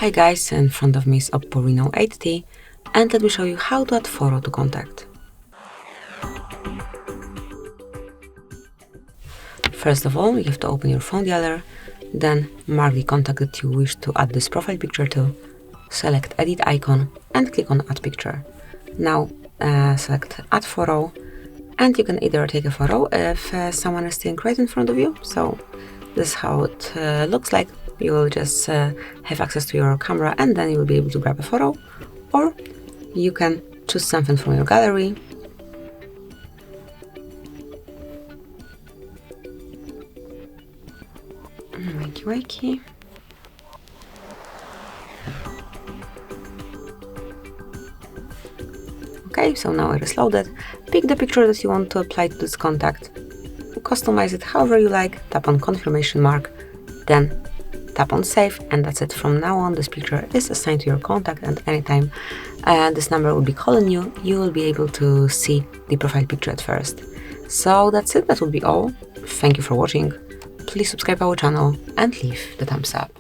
Hi guys, in front of me is OPPO Reno 8T, and let me show you how to add photo to contact. First of all, you have to open your phone dialer, then mark the contact that you wish to add this profile picture to, select edit icon and click on add picture. Now select add photo, and you can either take a photo if someone is staying right in front of you. So this is how it looks like. You will just have access to your camera and then you will be able to grab a photo, or you can choose something from your gallery. Wakey. Okay, so now it is loaded. Pick the picture that you want to apply to this contact. Customize it however you like. Tap on confirmation mark, then tap on save, and that's it. From now on, this picture is assigned to your contact, and anytime this number will be calling you, you will be able to see the profile picture at first. So that's it. That will be all. Thank you for watching. Please subscribe our channel and leave the thumbs up.